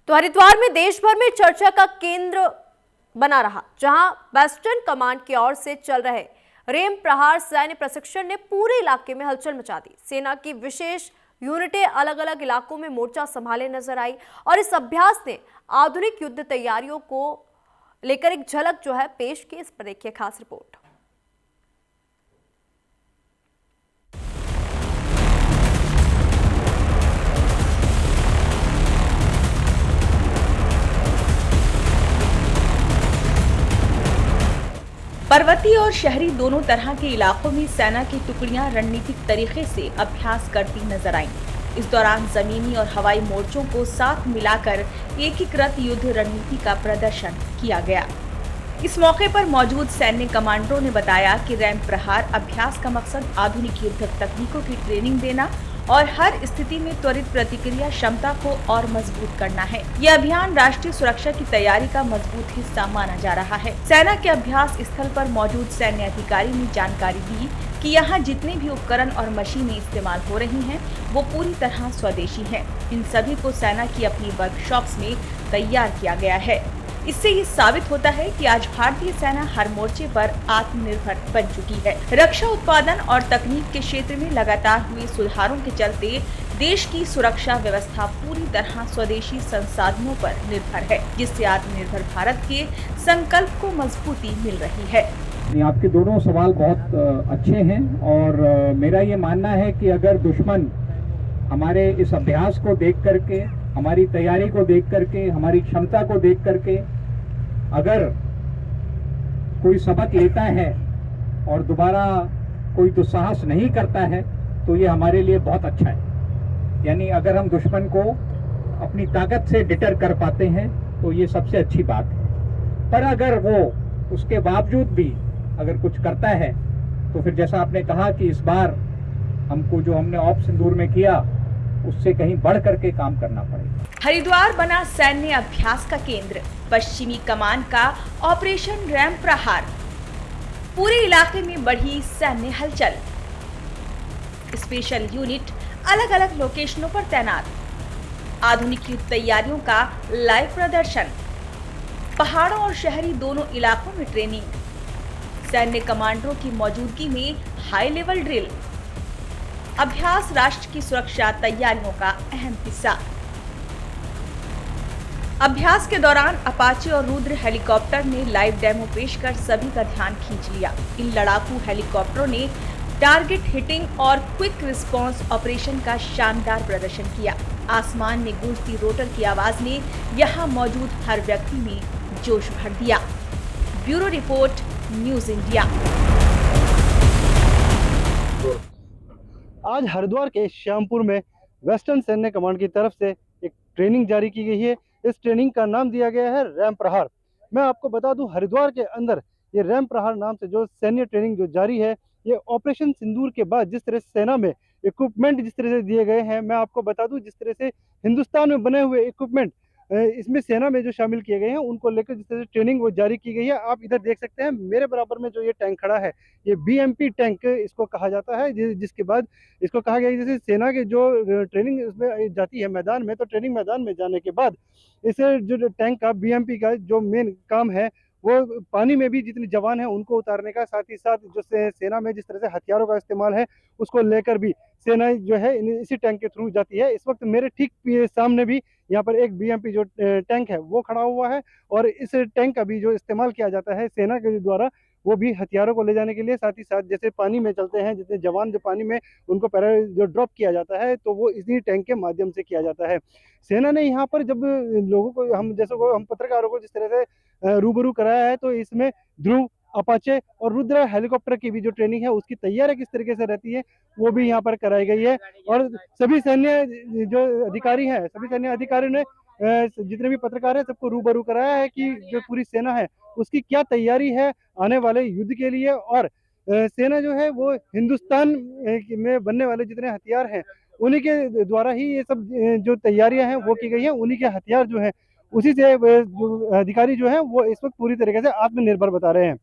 तो हरिद्वार में देश भर में चर्चा का केंद्र बना रहा, जहां वेस्टर्न कमांड की ओर से चल रहे रेम प्रहार सैन्य प्रशिक्षण ने पूरे इलाके में हलचल मचा दी। सेना की विशेष यूनिटें अलग अलग इलाकों में मोर्चा संभाले नजर आई और इस अभ्यास ने आधुनिक युद्ध तैयारियों को लेकर एक झलक जो है पेश की। इस पर देखिए खास रिपोर्ट। पर्वतीय और शहरी दोनों तरह के इलाकों में सेना की टुकड़ियां रणनीतिक तरीके से अभ्यास करती नजर आईं। इस दौरान जमीनी और हवाई मोर्चों को साथ मिलाकर एकीकृत युद्ध रणनीति का प्रदर्शन किया गया। इस मौके पर मौजूद सैन्य कमांडरों ने बताया कि रैम प्रहार अभ्यास का मकसद आधुनिक युद्ध तकनीकों की ट्रेनिंग देना और हर स्थिति में त्वरित प्रतिक्रिया क्षमता को और मजबूत करना है। यह अभियान राष्ट्रीय सुरक्षा की तैयारी का मजबूत हिस्सा माना जा रहा है। सेना के अभ्यास स्थल पर मौजूद सैन्य अधिकारी ने जानकारी दी कि यहाँ जितने भी उपकरण और मशीनें इस्तेमाल हो रही हैं, वो पूरी तरह स्वदेशी हैं। इन सभी को सेना की अपनी वर्कशॉप्स में तैयार किया गया है। इससे ये साबित होता है कि आज भारतीय सेना हर मोर्चे पर आत्मनिर्भर बन चुकी है। रक्षा उत्पादन और तकनीक के क्षेत्र में लगातार हुए सुधारों के चलते देश की सुरक्षा व्यवस्था पूरी तरह स्वदेशी संसाधनों पर निर्भर है, जिससे आत्मनिर्भर भारत के संकल्प को मजबूती मिल रही है। आपके दोनों सवाल बहुत अच्छे हैं और मेरा ये मानना है कि अगर दुश्मन हमारे इस अभ्यास को देख करके, हमारी तैयारी को देख करके, हमारी क्षमता को देख करके अगर कोई सबक लेता है और दोबारा कोई दुस्साहस नहीं करता है तो ये हमारे लिए बहुत अच्छा है। यानी अगर हम दुश्मन को अपनी ताकत से डिटर कर पाते हैं तो ये सबसे अच्छी बात है। पर अगर वो उसके बावजूद भी अगर कुछ करता है तो फिर जैसा आपने कहा कि इस बार हमको जो हमने ऑप सिंदूर में किया उससे कहीं बढ़ करके काम करना पड़ेगा। हरिद्वार बना सैन्य अभ्यास का केंद्र। पश्चिमी कमान का ऑपरेशन रैम प्रहार। पूरे इलाके में बढ़ी सैन्य हलचल। स्पेशल यूनिट अलग अलग लोकेशनों पर तैनात। आधुनिक युद्ध तैयारियों का लाइव प्रदर्शन। पहाड़ों और शहरी दोनों इलाकों में ट्रेनिंग। सैन्य कमांडरों की मौजूदगी में हाई लेवल ड्रिल। अभ्यास राष्ट्र की सुरक्षा तैयारियों का अहम हिस्सा। अभ्यास के दौरान अपाचे और रुद्र हेलीकॉप्टर ने लाइव डेमो पेश कर सभी का ध्यान खींच लिया। इन लड़ाकू हेलीकॉप्टरों ने टारगेट हिटिंग और क्विक रिस्पांस ऑपरेशन का शानदार प्रदर्शन किया। आसमान में गूंजती रोटर की आवाज ने यहां मौजूद हर व्यक्ति में जोश भर दिया। Bureau report, news India. आज हरिद्वार के श्यामपुर में वेस्टर्न सैन्य कमांड की तरफ से एक ट्रेनिंग जारी की गई है। इस ट्रेनिंग का नाम दिया गया है रैम प्रहार। मैं आपको बता दूं, हरिद्वार के अंदर ये रैम प्रहार नाम से जो सैन्य ट्रेनिंग जो जारी है, ये ऑपरेशन सिंदूर के बाद जिस तरह से सेना में इक्विपमेंट जिस तरह से दिए गए हैं, मैं आपको बता दूं जिस तरह से हिंदुस्तान में बने हुए इक्विपमेंट इसमें सेना में जो शामिल किए गए हैं उनको लेकर जिस तरह से ट्रेनिंग वो जारी की गई है। आप इधर देख सकते हैं मेरे बराबर में जो ये टैंक खड़ा है, ये BMP टैंक इसको कहा जाता है, जिसके बाद इसको कहा गया जैसे सेना के जो ट्रेनिंग इसमें जाती है मैदान में, तो ट्रेनिंग मैदान में जाने के बाद इस जो टैंक का BMP का जो मेन काम है वो पानी में भी जितने जवान हैं उनको उतारने का, साथ ही साथ जो सेना में जिस तरह से हथियारों का इस्तेमाल है उसको लेकर भी सेना जो है इसी टैंक के थ्रू जाती है। इस वक्त मेरे ठीक सामने भी यहाँ पर एक BMP जो टैंक है वो खड़ा हुआ है और इस टैंक का भी जो इस्तेमाल किया जाता है सेना के द्वारा, वो भी हथियारों को ले जाने के लिए, साथ ही साथ जैसे पानी में चलते हैं जितने जवान जो पानी में उनको पैरा जो ड्रॉप किया जाता है तो वो इसी टैंक के माध्यम से किया जाता है। सेना ने यहाँ पर जब लोगों को हम पत्रकारों को जिस तरह से रूबरू कराया है, तो इसमें ध्रुव, अपाचे और रुद्र हेलीकॉप्टर की भी जो ट्रेनिंग है उसकी तैयारी किस तरीके से रहती है वो भी यहाँ पर कराई गई है। और सभी सैन्य जो अधिकारी हैं, सभी सैन्य अधिकारियों ने जितने भी पत्रकार हैं सबको रूबरू कराया है कि जो पूरी सेना है उसकी क्या तैयारी है आने वाले युद्ध के लिए। और सेना जो है वो हिंदुस्तान में बनने वाले जितने हथियार हैं उन्हीं के द्वारा ही ये सब जो तैयारियां हैं वो की गई है। उन्हीं के हथियार जो है उसी से जो अधिकारी जो है वो इस वक्त पूरी तरीके से आत्मनिर्भर बता रहे हैं।